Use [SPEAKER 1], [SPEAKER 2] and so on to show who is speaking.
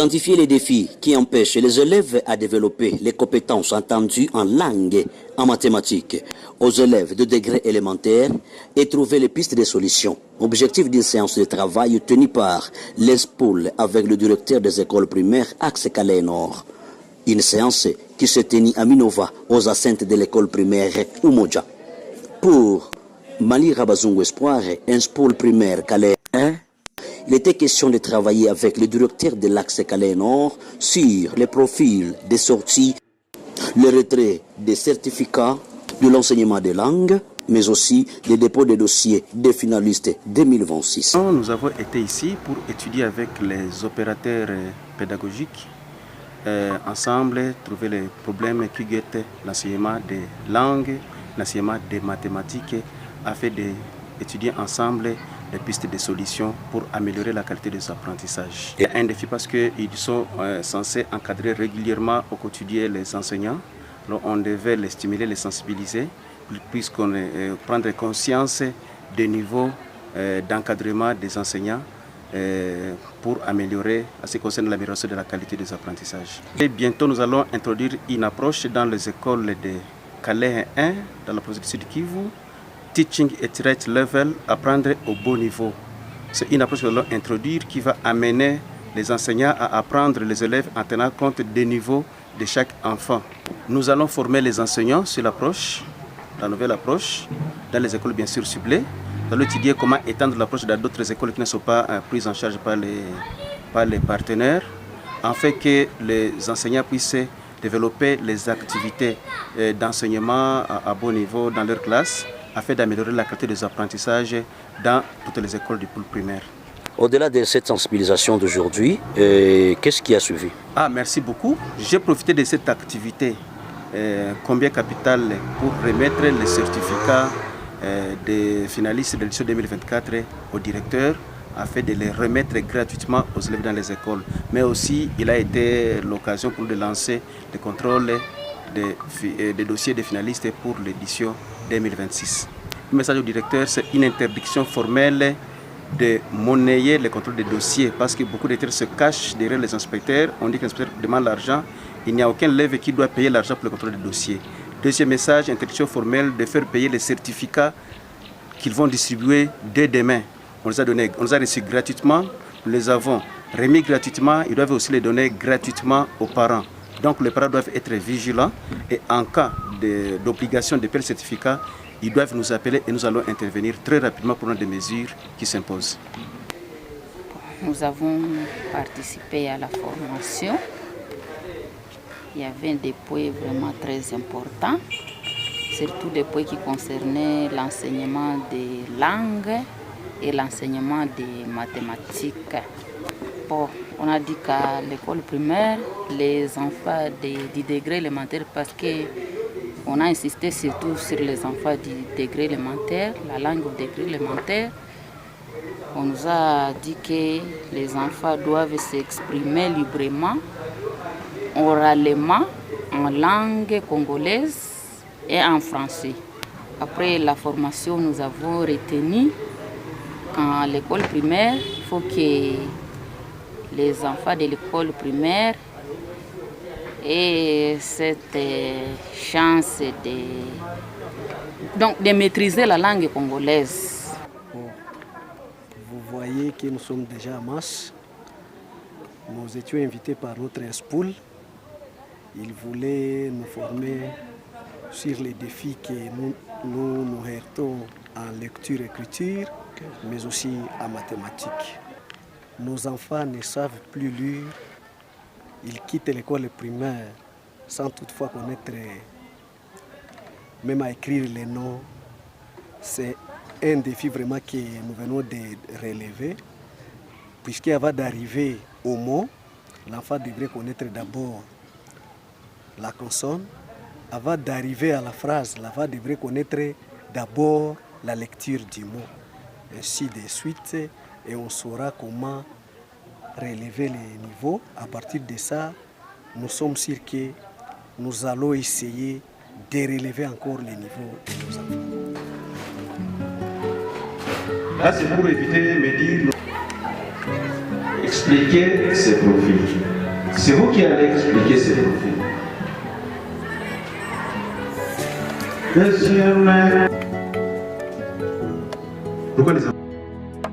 [SPEAKER 1] Identifier les défis qui empêchent les élèves à développer les compétences entendues en langue, en mathématiques, aux élèves de degré élémentaire et trouver les pistes de solutions. Objectif d'une séance de travail tenue par l'ESPOL avec le directeur des écoles primaires Axe Calais Nord. Une séance qui se tenue à Minova, aux enceintes de l'école primaire Umoja. Pour Mali Rabazungu Espoir, un SPOL primaire Calais 1, il était question de travailler avec le directeur de l'Axe Calais Nord sur les profils des sorties, le retrait des certificats de l'enseignement des langues, mais aussi les dépôts de dossiers des finalistes 2026.
[SPEAKER 2] Nous avons été ici pour étudier avec les opérateurs pédagogiques, ensemble trouver les problèmes qui guettent l'enseignement des langues, l'enseignement des mathématiques, afin d'étudier ensemble des pistes de solutions pour améliorer la qualité des apprentissages. Il y a un défi parce qu'ils sont censés encadrer régulièrement au quotidien les enseignants. Alors on devait les stimuler, les sensibiliser, puisqu'on prendre conscience des niveaux d'encadrement des enseignants pour améliorer, à ce qui concerne l'amélioration de la qualité des apprentissages. Et bientôt nous allons introduire une approche dans les écoles de Calais 1, dans la province du Sud Kivu, Teaching at Right Level, apprendre au bon niveau. C'est une approche que nous allons introduire qui va amener les enseignants à apprendre les élèves en tenant compte des niveaux de chaque enfant. Nous allons former les enseignants sur l'approche, la nouvelle approche, dans les écoles bien sûr ciblées. Nous allons étudier comment étendre l'approche dans d'autres écoles qui ne sont pas prises en charge par les partenaires, afin que les enseignants puissent développer les activités d'enseignement à bon niveau dans leur classe, afin d'améliorer la qualité des apprentissages dans toutes les écoles du pôle primaire.
[SPEAKER 1] Au-delà de cette sensibilisation d'aujourd'hui, qu'est-ce qui a suivi?
[SPEAKER 2] Merci beaucoup. J'ai profité de cette activité combien capital pour remettre les certificats des finalistes de l'édition 2024 au directeur, afin de les remettre gratuitement aux élèves dans les écoles. Mais aussi, il a été l'occasion pour nous de lancer des contrôles des dossiers des finalistes pour l'édition 2026. Le message au directeur, c'est une interdiction formelle de monnayer les contrôles des dossiers, parce que beaucoup d'étudiants se cachent derrière les inspecteurs. On dit que l'inspecteur demande l'argent. Il n'y a aucun élève qui doit payer l'argent pour le contrôle des dossiers. Deuxième message, interdiction formelle de faire payer les certificats qu'ils vont distribuer dès demain. On les a donnés, on les a reçus gratuitement, nous les avons remis gratuitement, ils doivent aussi les donner gratuitement aux parents. Donc les parents doivent être vigilants et en cas d'obligation de payer le certificat, ils doivent nous appeler et nous allons intervenir très rapidement pour prendre des mesures qui s'imposent.
[SPEAKER 3] Nous avons participé à la formation. Il y avait des points vraiment très importants, surtout des points qui concernaient l'enseignement des langues et l'enseignement des mathématiques. Bon, on a dit qu'à l'école primaire, les enfants du degré élémentaire, parce qu'on a insisté surtout sur les enfants du degré élémentaire, la langue au degré élémentaire. On nous a dit que les enfants doivent s'exprimer librement, oralement, en langue congolaise et en français. Après la formation, nous avons retenu qu'à l'école primaire, il faut que les enfants de l'école primaire aient cette chance de maîtriser la langue congolaise.
[SPEAKER 4] Vous voyez que nous sommes déjà en masse. Nous étions invités par notre SPOL. Ils voulaient nous former sur les défis que nous heurtons en lecture-écriture, mais aussi en mathématiques. Nos enfants ne savent plus lire. Ils quittent l'école primaire sans toutefois connaître, même à écrire les noms. C'est un défi vraiment que nous venons de relever, puisqu'avant d'arriver au mot, l'enfant devrait connaître d'abord la consonne. Avant d'arriver à la phrase, l'enfant devrait connaître d'abord la lecture du mot. Ainsi de suite, et on saura comment relever les niveaux. À partir de ça, nous sommes sûrs que nous allons essayer de relever encore les niveaux de nos enfants.
[SPEAKER 2] Là, c'est pour éviter de me dire, expliquer ces profils.
[SPEAKER 5] C'est vous qui allez expliquer ces profils. Deuxième. Pourquoi les enfants